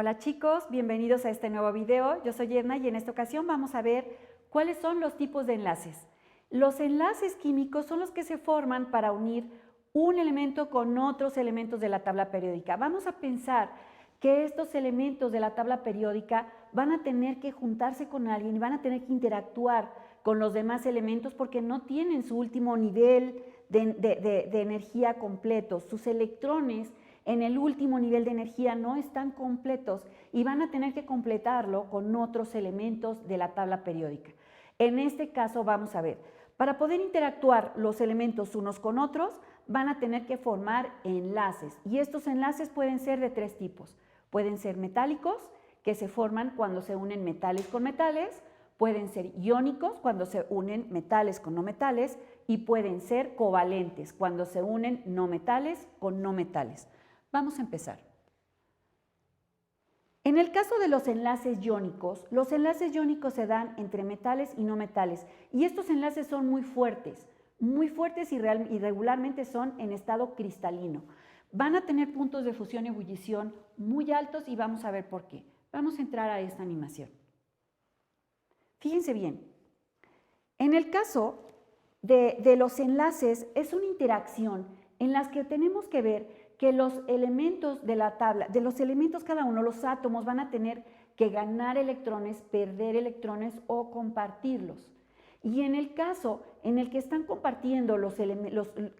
Hola chicos, bienvenidos a este nuevo video. Yo soy Edna y en esta ocasión vamos a ver cuáles son los tipos de enlaces. Los enlaces químicos son los que se forman para unir un elemento con otros elementos de la tabla periódica. Vamos a pensar que estos elementos de la tabla periódica van a tener que juntarse con alguien y van a tener que interactuar con los demás elementos porque no tienen su último nivel de energía completo. Sus electrones en el último nivel de energía no están completos y van a tener que completarlo con otros elementos de la tabla periódica. En este caso vamos a ver, para poder interactuar los elementos unos con otros, van a tener que formar enlaces y estos enlaces pueden ser de tres tipos. Pueden ser metálicos, que se forman cuando se unen metales con metales, pueden ser iónicos, cuando se unen metales con no metales, y pueden ser covalentes, cuando se unen no metales con no metales. Vamos a empezar. En el caso de los enlaces iónicos se dan entre metales y no metales, y estos enlaces son muy fuertes y regularmente son en estado cristalino. Van a tener puntos de fusión y ebullición muy altos y vamos a ver por qué. Vamos a entrar a esta animación. Fíjense bien, en el caso de los enlaces es una interacción en la que tenemos que ver que los elementos de la tabla, de los elementos cada uno, los átomos van a tener que ganar electrones, perder electrones o compartirlos. Y en el caso en el que están compartiendo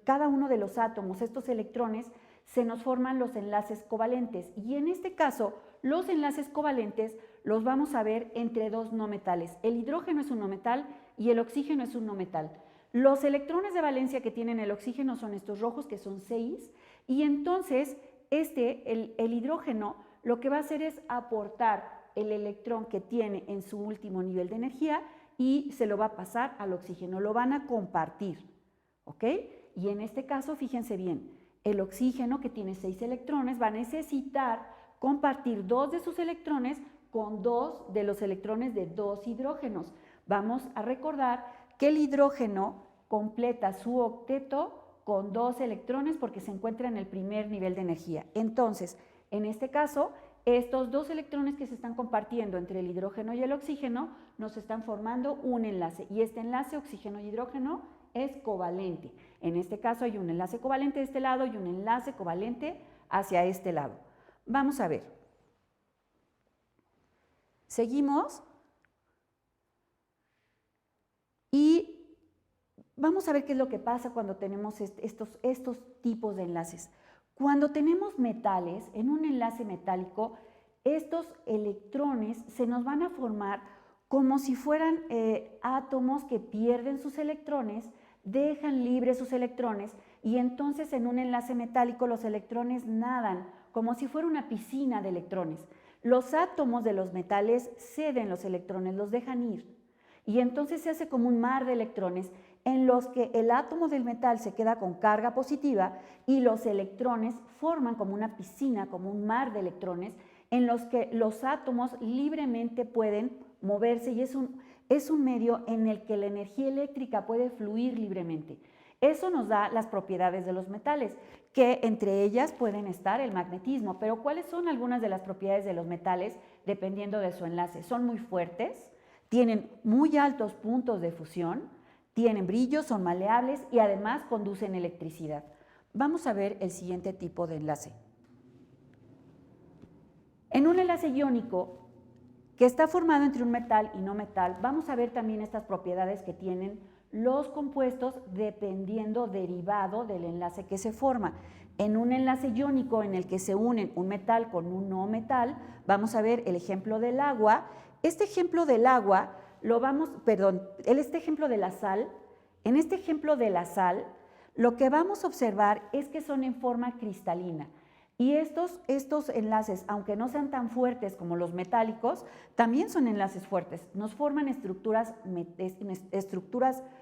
cada uno de los átomos estos electrones, se nos forman los enlaces covalentes. Y en este caso, los enlaces covalentes los vamos a ver entre dos no metales. El hidrógeno es un no metal y el oxígeno es un no metal. Los electrones de valencia que tienen el oxígeno son estos rojos, que son 6, y entonces el hidrógeno lo que va a hacer es aportar el electrón que tiene en su último nivel de energía y se lo va a pasar al oxígeno, lo van a compartir, ¿ok? Y en este caso, fíjense bien, el oxígeno que tiene 6 electrones va a necesitar compartir 2 de sus electrones con 2 de los electrones de 2 hidrógenos. Vamos a recordar que el hidrógeno completa su octeto con 2 electrones porque se encuentra en el primer nivel de energía. Entonces, en este caso, estos 2 electrones que se están compartiendo entre el hidrógeno y el oxígeno nos están formando un enlace y este enlace oxígeno y hidrógeno es covalente. En este caso hay un enlace covalente de este lado y un enlace covalente hacia este lado. Vamos a ver. Seguimos y vamos a ver qué es lo que pasa cuando tenemos estos tipos de enlaces. Cuando tenemos metales, en un enlace metálico, estos electrones se nos van a formar como si fueran átomos que pierden sus electrones, dejan libres sus electrones y entonces en un enlace metálico los electrones nadan como si fuera una piscina de electrones. Los átomos de los metales ceden los electrones, los dejan ir y entonces se hace como un mar de electrones en los que el átomo del metal se queda con carga positiva y los electrones forman como una piscina, como un mar de electrones en los que los átomos libremente pueden moverse y es un medio en el que la energía eléctrica puede fluir libremente. Eso nos da las propiedades de los metales, que entre ellas pueden estar el magnetismo. Pero ¿cuáles son algunas de las propiedades de los metales dependiendo de su enlace? Son muy fuertes, tienen muy altos puntos de fusión, tienen brillo, son maleables y además conducen electricidad. Vamos a ver el siguiente tipo de enlace. En un enlace iónico que está formado entre un metal y no metal, vamos a ver también estas propiedades que tienen los compuestos dependiendo derivado del enlace que se forma. En un enlace iónico en el que se unen un metal con un no metal, vamos a ver el ejemplo del agua. Este ejemplo del agua, este ejemplo de la sal, en este ejemplo de la sal, lo que vamos a observar es que son en forma cristalina. Y estos enlaces, aunque no sean tan fuertes como los metálicos, también son enlaces fuertes. Nos forman estructuras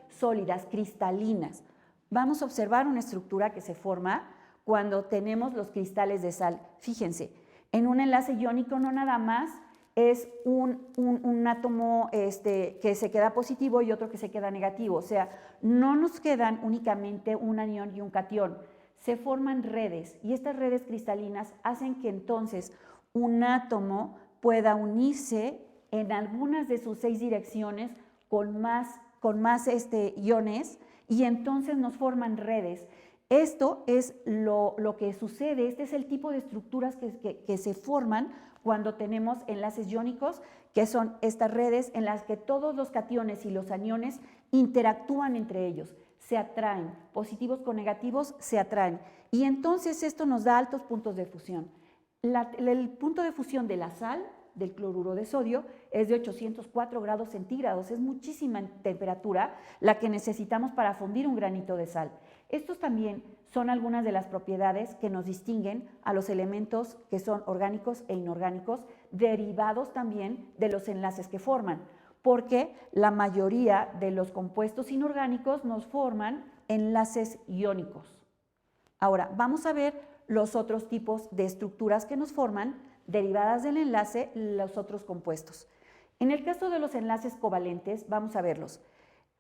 sólidas, cristalinas. Vamos a observar una estructura que se forma cuando tenemos los cristales de sal. Fíjense, en un enlace iónico no nada más es un átomo que se queda positivo y otro que se queda negativo. O sea, no nos quedan únicamente un anión y un catión. Se forman redes y estas redes cristalinas hacen que entonces un átomo pueda unirse en algunas de sus 6 direcciones con más iones y entonces nos forman redes. Esto es lo que sucede, este es el tipo de estructuras que se forman cuando tenemos enlaces iónicos, que son estas redes en las que todos los cationes y los aniones interactúan entre ellos, se atraen, positivos con negativos se atraen, y entonces esto nos da altos puntos de fusión. El punto de fusión de la sal, del cloruro de sodio, es de 804 grados centígrados, es muchísima temperatura la que necesitamos para fundir un granito de sal. Estos también son algunas de las propiedades que nos distinguen a los elementos que son orgánicos e inorgánicos, derivados también de los enlaces que forman, porque la mayoría de los compuestos inorgánicos nos forman enlaces iónicos. Ahora, vamos a ver los otros tipos de estructuras que nos forman, derivadas del enlace, los otros compuestos. En el caso de los enlaces covalentes, vamos a verlos.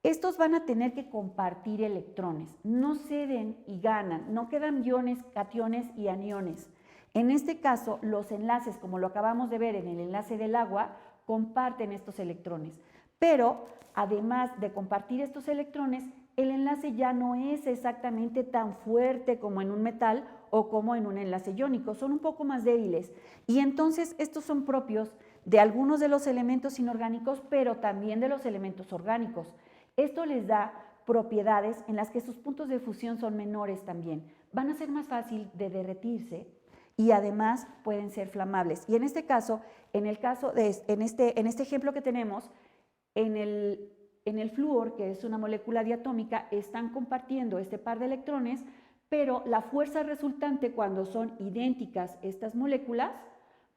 Estos van a tener que compartir electrones, no ceden y ganan, no quedan iones, cationes y aniones. En este caso, los enlaces, como lo acabamos de ver en el enlace del agua, comparten estos electrones. Pero, además de compartir estos electrones, el enlace ya no es exactamente tan fuerte como en un metal o como en un enlace iónico, son un poco más débiles. Y entonces estos son propios de algunos de los elementos inorgánicos, pero también de los elementos orgánicos. Esto les da propiedades en las que sus puntos de fusión son menores también. Van a ser más fácil de derretirse y además pueden ser flamables. Y en este caso, en este ejemplo que tenemos, en el flúor, que es una molécula diatómica, están compartiendo este par de electrones, pero la fuerza resultante cuando son idénticas estas moléculas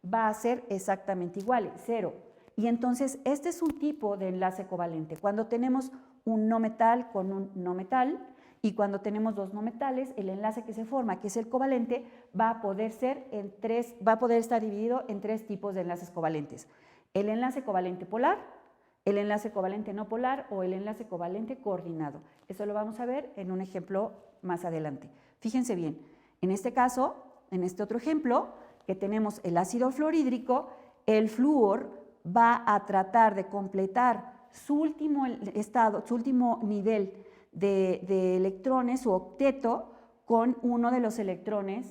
va a ser exactamente igual, 0. Y entonces este es un tipo de enlace covalente. Cuando tenemos un no metal con un no metal y cuando tenemos dos no metales, el enlace que se forma, que es el covalente, va a poder estar dividido en 3 tipos de enlaces covalentes. El enlace covalente polar, el enlace covalente no polar o el enlace covalente coordinado. Eso lo vamos a ver en un ejemplo más adelante. Fíjense bien, en este caso, en este otro ejemplo, que tenemos el ácido fluorhídrico, el flúor va a tratar de completar su último estado, su último nivel de electrones, su octeto, con uno de los electrones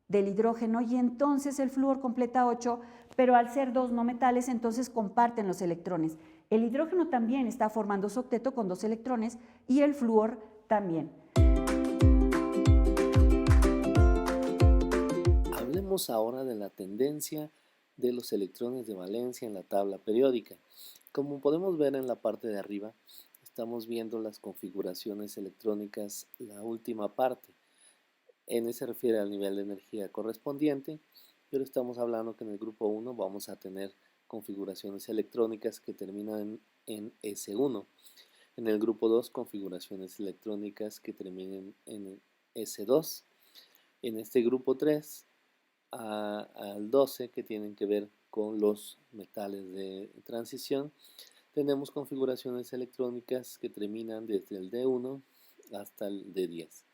del hidrógeno, y entonces el flúor completa 8, pero al ser 2 no metales, entonces comparten los electrones. El hidrógeno también está formando su octeto con 2 electrones y el flúor también. Hablemos ahora de la tendencia de los electrones de valencia en la tabla periódica. Como podemos ver en la parte de arriba, estamos viendo las configuraciones electrónicas, la última parte. N se refiere al nivel de energía correspondiente, pero estamos hablando que en el grupo 1 vamos a tener configuraciones electrónicas que terminan en S1. En el grupo 2, configuraciones electrónicas que terminen en S2. En este grupo 3, al 12, que tienen que ver con los metales de transición, tenemos configuraciones electrónicas que terminan desde el D1 hasta el D10.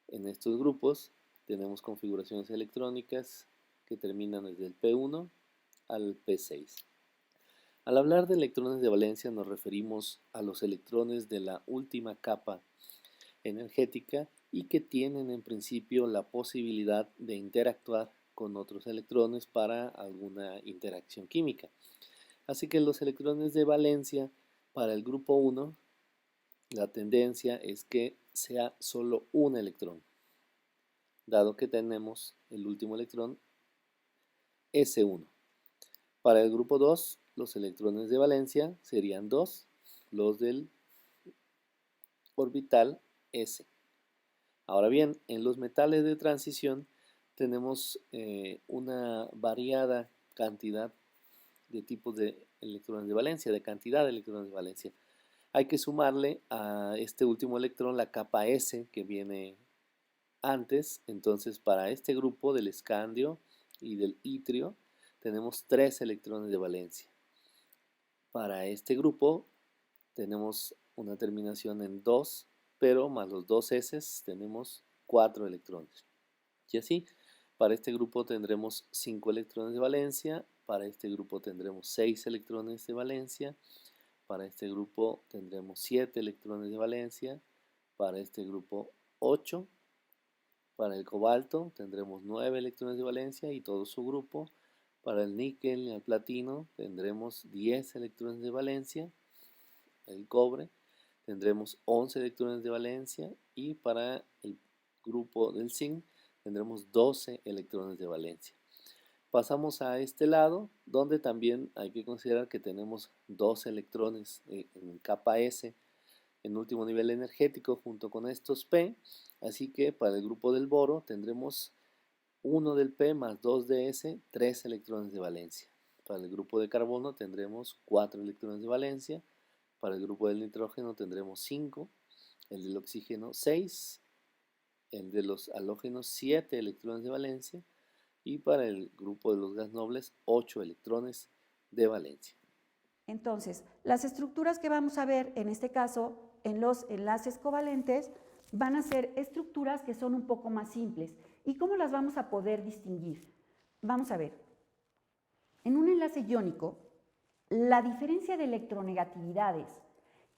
En estos grupos tenemos configuraciones electrónicas que terminan desde el P1 al P6. Al hablar de electrones de valencia nos referimos a los electrones de la última capa energética y que tienen en principio la posibilidad de interactuar con otros electrones para alguna interacción química. Así que los electrones de valencia para el grupo 1, la tendencia es que sea solo un electrón, dado que tenemos el último electrón S1. Para el grupo 2, los electrones de valencia serían 2, los del orbital S. Ahora bien, en los metales de transición tenemos una variada cantidad de tipos de electrones de valencia, de cantidad de electrones de valencia. Hay que sumarle a este último electrón la capa S que viene antes. Entonces, para este grupo del escandio y del itrio tenemos 3 electrones de valencia. Para este grupo tenemos una terminación en 2, pero más los 2 S tenemos 4 electrones. Y así, Para este grupo tendremos 5 electrones de valencia, para este grupo tendremos 6 electrones de valencia, para este grupo tendremos 7 electrones de valencia, para este grupo 8, para el cobalto tendremos 9 electrones de valencia y todo su grupo, para el níquel y el platino tendremos 10 electrones de valencia, el cobre tendremos 11 electrones de valencia y para el grupo del zinc tendremos 12 electrones de valencia. Pasamos a este lado, donde también hay que considerar que tenemos 2 electrones en capa S en último nivel energético junto con estos P, así que para el grupo del boro tendremos 1 del P más 2 de S, 3 electrones de valencia. Para el grupo de carbono tendremos 4 electrones de valencia, para el grupo del nitrógeno tendremos 5, el del oxígeno 6, el de los halógenos 7 electrones de valencia y para el grupo de los gas nobles 8 electrones de valencia. Entonces, las estructuras que vamos a ver en este caso en los enlaces covalentes van a ser estructuras que son un poco más simples. ¿Y cómo las vamos a poder distinguir? Vamos a ver. En un enlace iónico, la diferencia de electronegatividades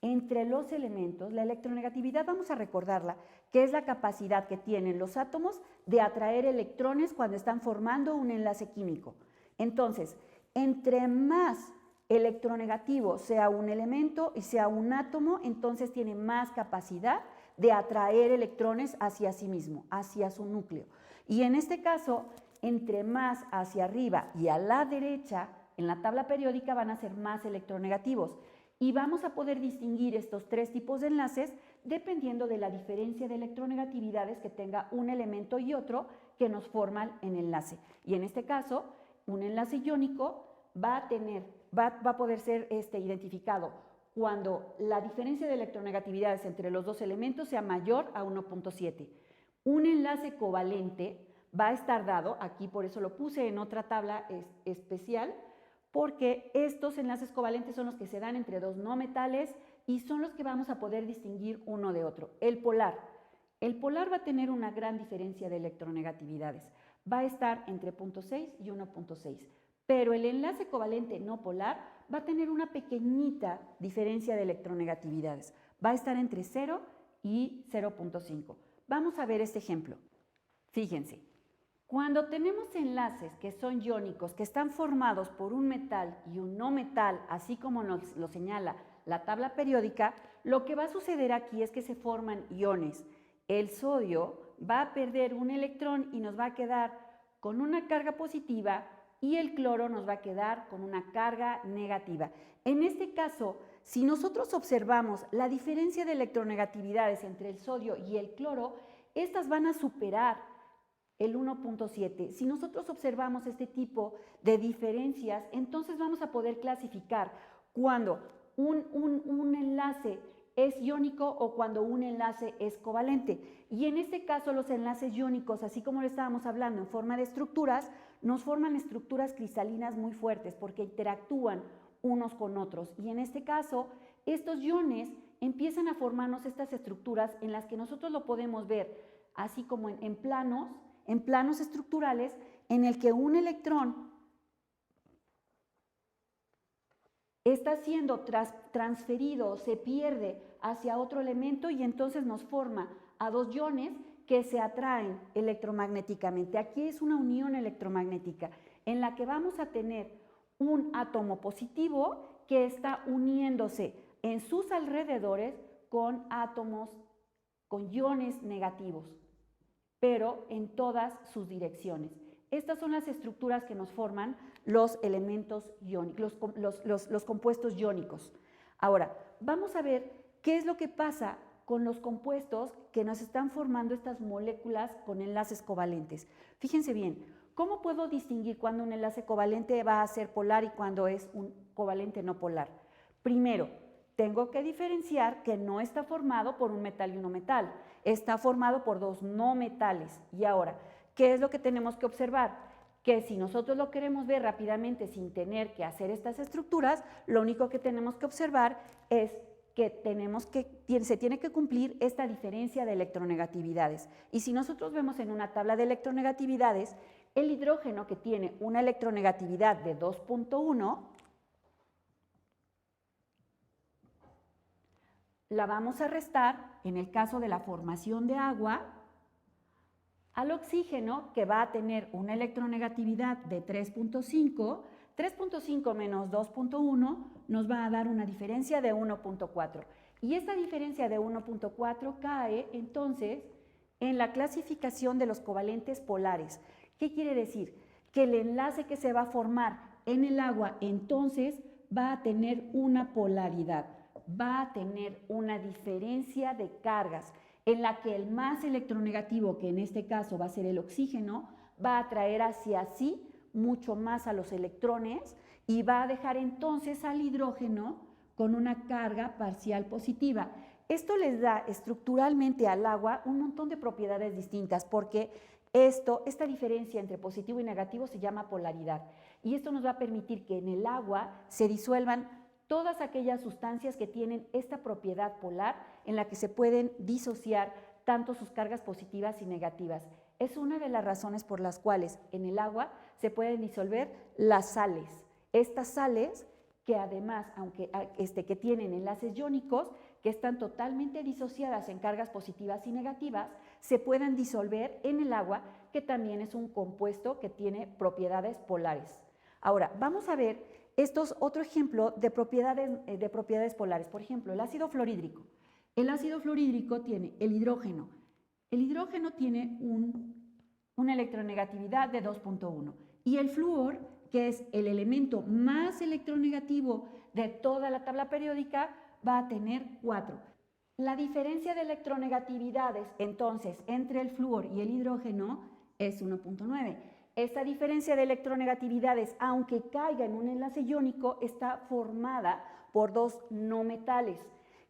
entre los elementos, la electronegatividad vamos a recordarla, que es la capacidad que tienen los átomos de atraer electrones cuando están formando un enlace químico. Entonces, entre más electronegativo sea un elemento y sea un átomo, entonces tiene más capacidad de atraer electrones hacia sí mismo, hacia su núcleo. Y en este caso, entre más hacia arriba y a la derecha, en la tabla periódica van a ser más electronegativos. Y vamos a poder distinguir estos 3 tipos de enlaces dependiendo de la diferencia de electronegatividades que tenga un elemento y otro que nos forman el enlace. Y en este caso, un enlace iónico va a poder ser identificado cuando la diferencia de electronegatividades entre los 2 elementos sea mayor a 1.7. Un enlace covalente va a estar dado, aquí por eso lo puse en otra tabla especial, porque estos enlaces covalentes son los que se dan entre 2 no metales y son los que vamos a poder distinguir uno de otro. El polar va a tener una gran diferencia de electronegatividades, va a estar entre 0.6 y 1.6, pero el enlace covalente no polar va a tener una pequeñita diferencia de electronegatividades, va a estar entre 0 y 0.5. Vamos a ver este ejemplo. Fíjense. Cuando tenemos enlaces que son iónicos, que están formados por un metal y un no metal, así como nos lo señala la tabla periódica, lo que va a suceder aquí es que se forman iones. El sodio va a perder un electrón y nos va a quedar con una carga positiva y el cloro nos va a quedar con una carga negativa. En este caso, si nosotros observamos la diferencia de electronegatividades entre el sodio y el cloro, estas van a superar el 1.7. Si nosotros observamos este tipo de diferencias, entonces vamos a poder clasificar cuando un enlace es iónico o cuando un enlace es covalente. Y en este caso los enlaces iónicos, así como lo estábamos hablando en forma de estructuras, nos forman estructuras cristalinas muy fuertes porque interactúan unos con otros. Y en este caso, estos iones empiezan a formarnos estas estructuras en las que nosotros lo podemos ver, así como en planos estructurales en el que un electrón está siendo transferido, se pierde hacia otro elemento y entonces nos forma a 2 iones que se atraen electromagnéticamente. Aquí es una unión electromagnética en la que vamos a tener un átomo positivo que está uniéndose en sus alrededores con átomos, con iones negativos, pero en todas sus direcciones. Estas son las estructuras que nos forman los elementos iónicos, los compuestos iónicos. Ahora, vamos a ver qué es lo que pasa con los compuestos que nos están formando estas moléculas con enlaces covalentes. Fíjense bien, ¿cómo puedo distinguir cuando un enlace covalente va a ser polar y cuando es un covalente no polar? Primero, tengo que diferenciar que no está formado por un metal y un no metal, está formado por 2 no metales. Y ahora, ¿qué es lo que tenemos que observar? Que si nosotros lo queremos ver rápidamente sin tener que hacer estas estructuras, lo único que tenemos que observar es que se tiene que cumplir esta diferencia de electronegatividades. Y si nosotros vemos en una tabla de electronegatividades, el hidrógeno, que tiene una electronegatividad de 2.1, la vamos a restar, en el caso de la formación de agua, al oxígeno, que va a tener una electronegatividad de 3.5. 3.5 menos 2.1 nos va a dar una diferencia de 1.4. Y esta diferencia de 1.4 cae entonces en la clasificación de los covalentes polares. ¿Qué quiere decir? Que el enlace que se va a formar en el agua entonces va a tener una polaridad, va a tener una diferencia de cargas en la que el más electronegativo, que en este caso va a ser el oxígeno, va a atraer hacia sí mucho más a los electrones y va a dejar entonces al hidrógeno con una carga parcial positiva. Esto les da estructuralmente al agua un montón de propiedades distintas, porque esta diferencia entre positivo y negativo se llama polaridad, y esto nos va a permitir que en el agua se disuelvan todas aquellas sustancias que tienen esta propiedad polar, en la que se pueden disociar tanto sus cargas positivas y negativas. Es una de las razones por las cuales en el agua se pueden disolver las sales. Estas sales que además, que tienen enlaces iónicos, que están totalmente disociadas en cargas positivas y negativas, se pueden disolver en el agua, que también es un compuesto que tiene propiedades polares. Ahora, vamos a ver otro ejemplo de propiedades polares. Por ejemplo, el ácido fluorhídrico. El ácido fluorhídrico tiene el hidrógeno. El hidrógeno tiene una electronegatividad de 2.1 y el flúor, que es el elemento más electronegativo de toda la tabla periódica, va a tener 4. La diferencia de electronegatividades entonces entre el flúor y el hidrógeno es 1.9. Esta diferencia de electronegatividades, aunque caiga en un enlace iónico, está formada por dos no metales.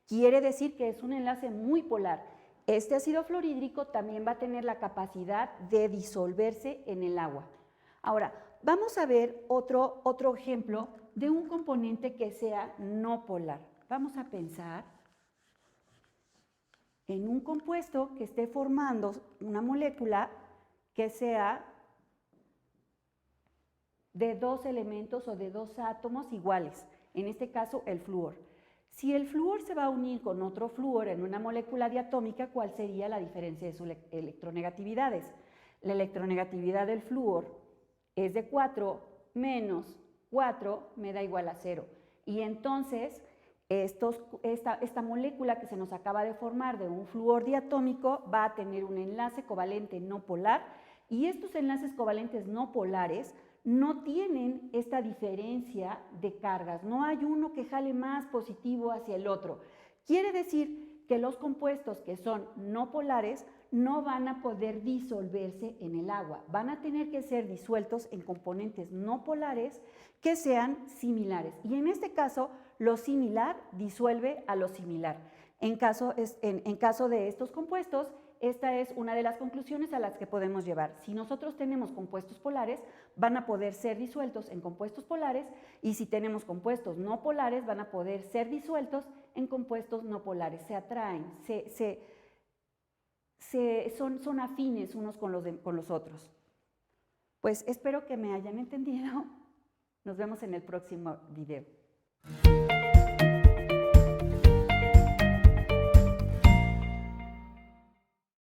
Quiere decir que es un enlace muy polar. Este ácido fluorhídrico también va a tener la capacidad de disolverse en el agua. Ahora, vamos a ver otro ejemplo de un componente que sea no polar. Vamos a pensar en un compuesto que esté formando una molécula que sea de dos elementos o de dos átomos iguales, en este caso el flúor. Si el flúor se va a unir con otro flúor en una molécula diatómica, ¿cuál sería la diferencia de sus electronegatividades? La electronegatividad del flúor es de 4 menos 4 me da igual a 0. Y entonces esta molécula que se nos acaba de formar de un flúor diatómico va a tener un enlace covalente no polar, y estos enlaces covalentes no polares no tienen esta diferencia de cargas, no hay uno que jale más positivo hacia el otro. Quiere decir que los compuestos que son no polares no van a poder disolverse en el agua, van a tener que ser disueltos en componentes no polares que sean similares. Y en este caso, lo similar disuelve a lo similar. En caso de estos compuestos, esta es una de las conclusiones a las que podemos llevar. Si nosotros tenemos compuestos polares, van a poder ser disueltos en compuestos polares, y si tenemos compuestos no polares, van a poder ser disueltos en compuestos no polares. Se atraen, son afines unos con los otros. Pues espero que me hayan entendido. Nos vemos en el próximo video.